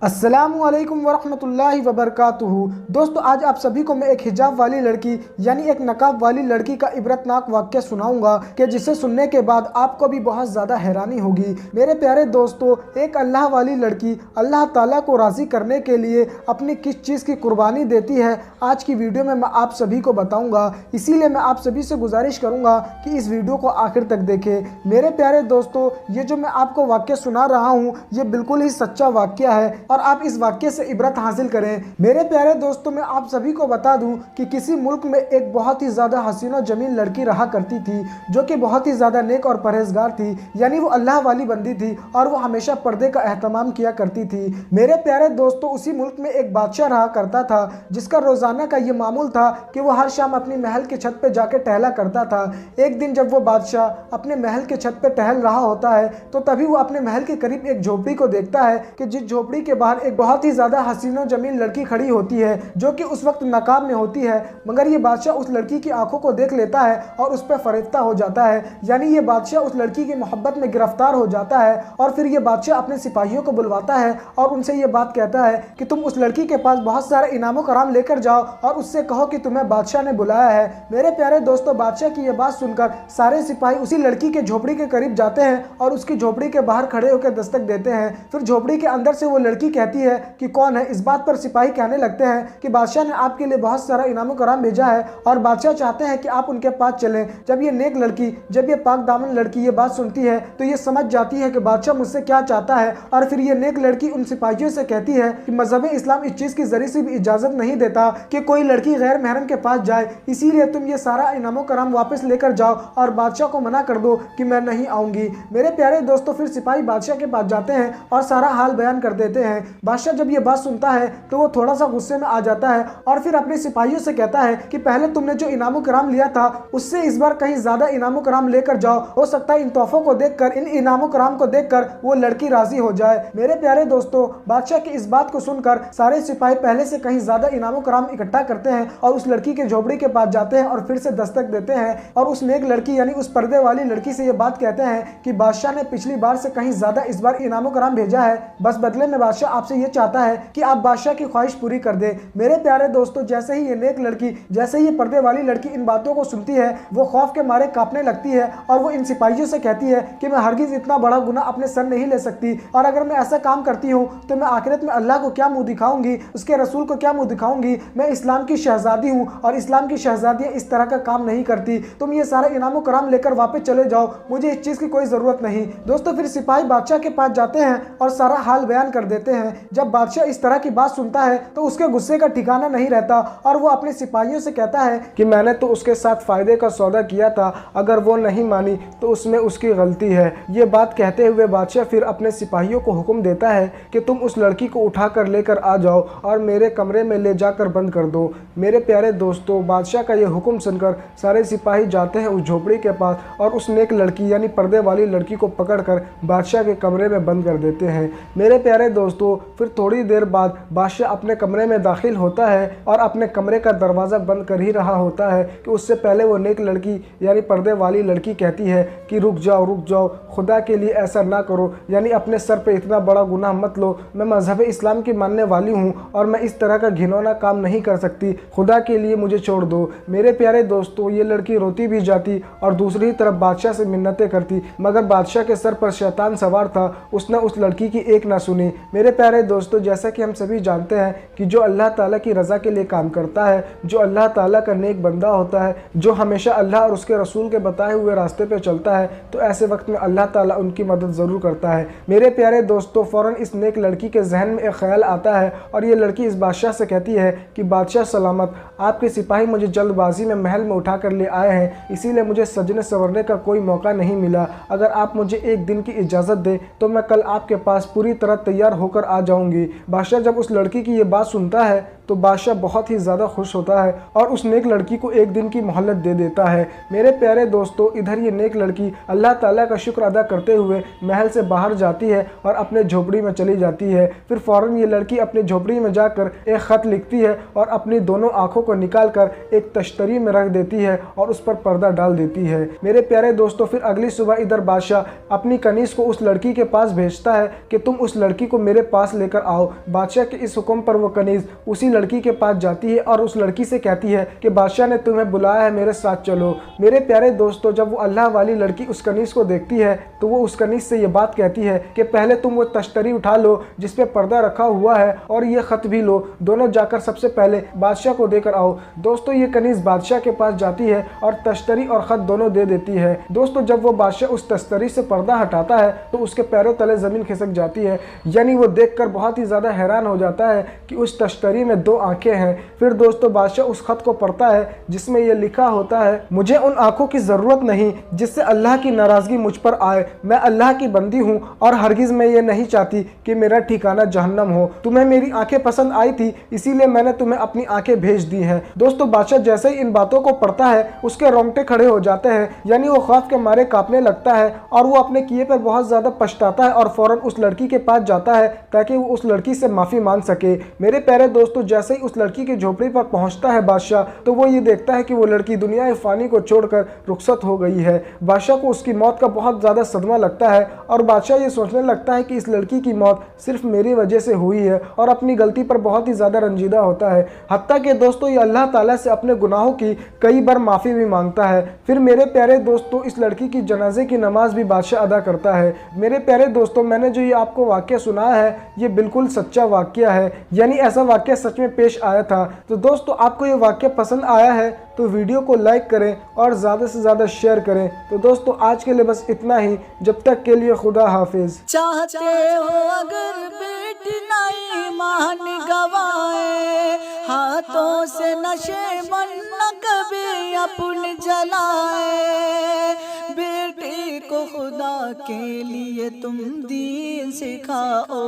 अस्सलामुअलैकुम वरहमतुल्लाहि वबरकातुहू। दोस्तों, आज आप सभी को मैं एक हिजाब वाली लड़की यानी एक नकाब वाली लड़की का इबरतनाक वाक़या सुनाऊंगा कि जिसे सुनने के बाद आपको भी बहुत ज़्यादा हैरानी होगी। मेरे प्यारे दोस्तों, एक अल्लाह वाली लड़की अल्लाह ताला को राज़ी करने के लिए अपनी किस चीज़ की कुर्बानी देती है, आज की वीडियो में मैं आप सभी को बताऊँगा। इसीलिए मैं आप सभी से गुजारिश करूँगा कि इस वीडियो को आखिर तक देखें। मेरे प्यारे दोस्तों, ये जो मैं आपको वाक़या सुना रहा हूँ ये बिल्कुल ही सच्चा वाक़या है और आप इस वाक्य से इबरत हासिल करें। मेरे प्यारे दोस्तों, मैं आप सभी को बता दूं कि किसी मुल्क में एक बहुत ही ज़्यादा हसीन और जमील लड़की रहा करती थी जो कि बहुत ही ज़्यादा नेक और परहेजगार थी, यानी वो अल्लाह वाली बंदी थी और वो हमेशा पर्दे का एहतमाम किया करती थी। मेरे प्यारे दोस्तों, उसी मुल्क में एक बादशाह रहा करता था जिसका रोज़ाना का ये मामूल था कि वो हर शाम अपनी महल के छत पर जाकर टहला करता था। एक दिन जब वो बादशाह अपने महल के छत पर टहल रहा होता है तो तभी वो अपने महल के करीब एक झोपड़ी को देखता है कि जिस झोपड़ी के बाहर एक बहुत ही ज्यादा हसीनो जमील लड़की खड़ी होती है जो कि उस वक्त नकाब में होती है। मगर ये बादशाह उस लड़की की आंखों को देख लेता है और उस पर फरेफ्ता हो जाता है, यानी ये बादशाह उस लड़की की मोहब्बत में गिरफ्तार हो जाता है। और फिर ये बादशाह अपने सिपाहियों को बुलवाता है और उनसे ये बात कहता है कि तुम उस लड़की के पास बहुत सारे इनामो कराम लेकर जाओ और उससे कहो कि तुम्हें बादशाह ने बुलाया है। मेरे प्यारे दोस्तों, बादशाह की यह बात सुनकर सारे सिपाही उसी लड़की के झोपड़ी के करीब जाते हैं और उसकी झोपड़ी के बाहर खड़े होकर दस्तक देते हैं। फिर झोपड़ी के अंदर से वो लड़की कहती है कि कौन है। इस बात पर सिपाही कहने लगते हैं कि बादशाह ने आपके लिए बहुत सारा इनाम कराम भेजा है और बादशाह चाहते हैं कि आप उनके पास चलें। जब ये नेक लड़की, जब ये पाक दामन लड़की ये बात सुनती है तो ये समझ जाती है कि बादशाह मुझसे क्या चाहता है और फिर ये नेक लड़की उन सिपाहियों से कहती है कि मजहब इस्लाम इस चीज की जरी से भी इजाजत नहीं देता कि कोई लड़की गैर महरम के पास जाए, इसीलिए तुम ये सारा इनाम कराम वापस लेकर जाओ और बादशाह को मना कर दो कि मैं नहीं आऊंगी। मेरे प्यारे दोस्तों, फिर सिपाही बादशाह के पास जाते हैं और सारा हाल बयान कर देते हैं। बादशाह जब ये बात सुनता है तो वो थोड़ा सा गुस्से में आ जाता है और फिर अपने सिपाहियों से कहता है कि पहले तुमने जो इनामो कराम लिया था उससे इस बार कहीं ज्यादा इनामो कराम लेकर जाओ, हो सकता है इन तोहफों को देखकर, इन इनामो कराम को देखकर वो लड़की राजी हो जाए। मेरे प्यारे दोस्तों, बादशाह की इस बात को सुनकर सारे सिपाही पहले से कहीं ज्यादा इनामो कराम इकट्ठा करते हैं और उस लड़की के झोपड़ी के पास जाते हैं और फिर से दस्तक देते हैं और उस नेक लड़की यानी उस पर्दे वाली लड़की से ये बात कहते हैं कि बादशाह ने पिछली बार से कहीं ज्यादा इस बार इनामो कराम भेजा है, बस बदले में बादशाह आपसे ये चाहता है कि आप बादशाह की ख्वाहिश पूरी कर दे। मेरे प्यारे दोस्तों, जैसे ही ये नेक लड़की, जैसे ही ये पर्दे वाली लड़की इन बातों को सुनती है वो खौफ के मारे कांपने लगती है और वो इन सिपाहियों से कहती है कि मैं हरगिज इतना बड़ा गुनाह अपने सर नहीं ले सकती और अगर मैं ऐसा काम करती हूँ तो मैं आखिरत में अल्लाह को क्या मुंह दिखाऊंगी, उसके रसूल को क्या मुंह दिखाऊंगी। मैं इस्लाम की शहजादी हूँ और इस्लाम की शहजादियाँ इस तरह का काम नहीं करती। तुम ये सारा इनामो कराम लेकर वापस चले जाओ, मुझे इस चीज़ की कोई ज़रूरत नहीं। दोस्तों, फिर सिपाही बादशाह के पास जाते हैं और सारा हाल बयान कर देते हैं। जब बादशाह इस तरह की बात सुनता है तो उसके गुस्से का ठिकाना नहीं रहता और वो अपने सिपाहियों से कहता है कि मैंने तो उसके साथ फायदे का सौदा किया था, अगर वो नहीं मानी तो उसमें उसकी गलती है। ये बात कहते हुए बादशाह फिर अपने सिपाहियों को हुक्म देता है कि तुम उस लड़की को उठाकर लेकर आ जाओ और मेरे कमरे में ले जाकर बंद कर दो। मेरे प्यारे दोस्तों, बादशाह का ये हुक्म सुनकर सारे सिपाही जाते हैं उस झोपड़ी के पास और उस नेक लड़की यानी पर्दे वाली लड़की को पकड़कर बादशाह के कमरे में बंद कर देते हैं। मेरे प्यारे दोस्तों, फिर थोड़ी देर बाद बादशाह अपने कमरे में दाखिल होता है और अपने कमरे का दरवाज़ा बंद कर ही रहा होता है कि उससे पहले वो नेक लड़की यानी पर्दे वाली लड़की कहती है कि रुक जाओ, खुदा के लिए ऐसा ना करो, यानी अपने सर पे इतना बड़ा गुनाह मत लो। मैं मजहब इस्लाम की मानने वाली हूँ और मैं इस तरह का घिनौना काम नहीं कर सकती, खुदा के लिए मुझे छोड़ दो। मेरे प्यारे दोस्तों, ये लड़की रोती भी जाती और दूसरी तरफ बादशाह से मिन्नतें करती, मगर बादशाह के सर पर शैतान सवार था, उसने उस लड़की की एक ना सुनी। मेरे प्यारे दोस्तों, जैसा कि हम सभी जानते हैं कि जो अल्लाह ताला की रज़ा के लिए काम करता है, जो अल्लाह ताला का नेक बंदा होता है, जो हमेशा अल्लाह और उसके रसूल के बताए हुए रास्ते पे चलता है, तो ऐसे वक्त में अल्लाह ताला उनकी मदद ज़रूर करता है। मेरे प्यारे दोस्तों, फ़ौरन इस नेक लड़की के जहन में एक ख्याल आता है और ये लड़की इस बादशाह से कहती है कि बादशाह सलामत, आपके सिपाही मुझे जल्दबाजी में महल में उठा कर ले आए हैं, इसीलिए मुझे सजने संवरने का कोई मौका नहीं मिला। अगर आप मुझे एक दिन की इजाज़त दें तो मैं कल आपके पास पूरी तरह तैयार होकर आ जाऊँगी। बादशाह जब उस लड़की की ये बात सुनता है तो बादशाह बहुत ही ज़्यादा खुश होता है और उस नेक लड़की को एक दिन की मोहलत दे देता है। मेरे प्यारे दोस्तों, इधर ये नेक लड़की अल्लाह ताला का शुक्र अदा करते हुए महल से बाहर जाती है और अपने झोपड़ी में चली जाती है। फिर फ़ौरन ये लड़की अपनी झोपड़ी में जाकर एक ख़त लिखती है और अपनी दोनों आँखों को निकाल कर एक तश्तरी में रख देती है और उस पर पर्दा डाल देती है। मेरे प्यारे दोस्तों, फिर अगली सुबह इधर बादशाह अपनी कनीज़ को उस लड़की के पास भेजता है कि तुम उस लड़की को मेरे पास लेकर आओ। बादशाह के इस हुक्म पर वो कनीज़ उसी लड़की के पास जाती है और उस लड़की से कहती है कि बादशाह ने तुम्हें बुलाया है, मेरे साथ चलो। मेरे प्यारे दोस्तों, जब वो अल्लाह वाली लड़की उस कनीज़ को देखती है तो वो उस कनीज़ से ये बात कहती है कि पहले तुम वो तश्तरी उठा लो जिस पे पर्दा रखा हुआ है और ये ख़त भी लो, दोनों जाकर सबसे पहले बादशाह को देकर आओ। दोस्तों, ये कनीज़ बादशाह के पास जाती है और तश्तरी और ख़त दोनों दे देती है। दोस्तों, जब वो बादशाह उस तश्तरी से पर्दा हटाता है तो उसके पैरों तले ज़मीन खिसक जाती है। यानी वो देखकर बहुत ही ज़्यादा हैरान हो जाता है कि उस तश्तरी में 2 आंखें हैं। फिर दोस्तों, बादशाह उस ख़त को पढ़ता है जिसमें यह लिखा होता है, मुझे उन आंखों की ज़रूरत नहीं जिससे अल्लाह की नाराज़गी मुझ पर आए। मैं अल्लाह की बंदी हूँ और हरगिज़ मैं ये नहीं चाहती कि मेरा ठिकाना जहन्नम हो। तुम्हें मेरी आंखें पसंद आई थी, इसीलिए मैंने तुम्हें अपनी आंखें भेज दी हैं। दोस्तों, बादशाह जैसे ही इन बातों को पढ़ता है उसके रोंगटे खड़े हो जाते हैं। यानी वो खौफ के मारे कांपने लगता है और वो अपने किए पर बहुत ज़्यादा पछताता है और फ़ौरन उस लड़की के पास जाता है ताकि वो उस लड़की से माफ़ी मांग सके। मेरे प्यारे दोस्तों, जैसे ही उस लड़की की झोपड़ी पर पहुंचता है बादशाह, तो वो ये देखता है कि वो लड़की दुनिया फ़ानी को छोड़कर रुखसत हो गई है। बादशाह को उसकी मौत का बहुत ज़्यादा सदमा लगता है और बादशाह ये सोचने लगता है कि इस लड़की की मौत सिर्फ मेरी वजह से हुई है और अपनी गलती पर बहुत ही ज़्यादा रंजीदा होता है। हत्ता कि दोस्तों, ये अल्लाह ताला से अपने गुनाहों की कई बार माफ़ी भी मांगता है। फिर मेरे प्यारे दोस्तों, इस लड़की की जनाजे की नमाज भी बादशाह अदा करता है। मेरे प्यारे दोस्तों, मैंने जो ये आपको वाक़या सुनाया है ये बिल्कुल सच्चा वाक़या है, यानी ऐसा वाक़या सच में पेश आया था। तो दोस्तों, आपको ये वाक़या पसंद आया है तो वीडियो को लाइक करें और ज़्यादा से ज़्यादा शेयर करें। तो दोस्तों, आज के लिए बस इतना ही। जब तक के लिए खुदा हाफिज़। चाहते हो अगर बेटी नहीं मान गवाए, हाथों से नशे मन न कभी अपन जलाए। बेटी को खुदा के लिए तुम दीन सिखाओ,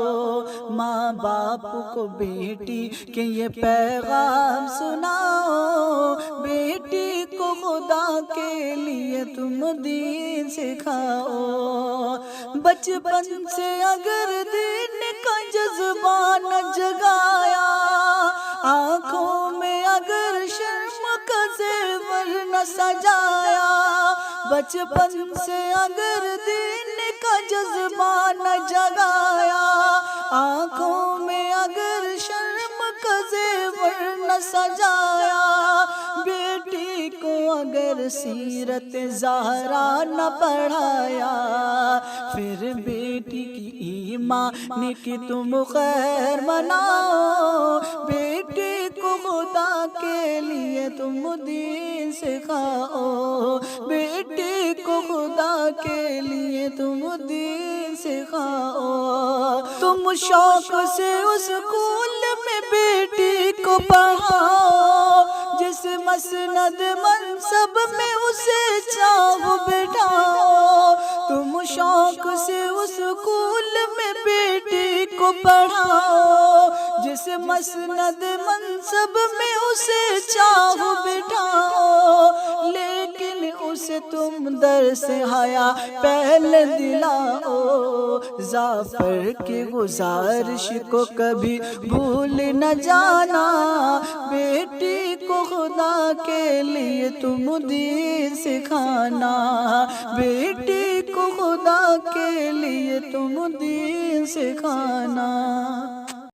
माँ बाप को बेटी के ये पैगाम सुनाओ। बेटी को खुदा के लिए तुम दीन सिखाओ। बचपन से अगर दीन का जज्बा न जगाया, आँखों में अगर शर्म का ज़ेवर न सजाया। बचपन से अगर दीन का जज्बा न जगाया, आँखों में अगर शर्म का ज़ेवर न सजाया। बेटी को अगर सीरत ज़हरा न पढ़ाया, फिर बेटी की ईमान की तुम खैर मनाओ। बेटी को खुदा के लिए तुम दीन सिखाओ। बेटी को खुदा के लिए तुम दीन सिखाओ। तुम शौक से उस स्कूल में बेटी को पढ़ाओ, जिस मसनद मनसब में उसे चाहो बिठाओ। तुम शौक से उस स्कूल में बेटी को पढ़ाओ, जिस मसनद मनसब में उसे चाहो बिठाओ। लेकिन उसे तुम दर से हया पहले दिलाओ। जाफर की गुजारिश को कभी भूल न जाना। बेटी को खुदा के लिए तुम दीन सिखाना। बेटी को खुदा के लिए तुम दीन सिखाना।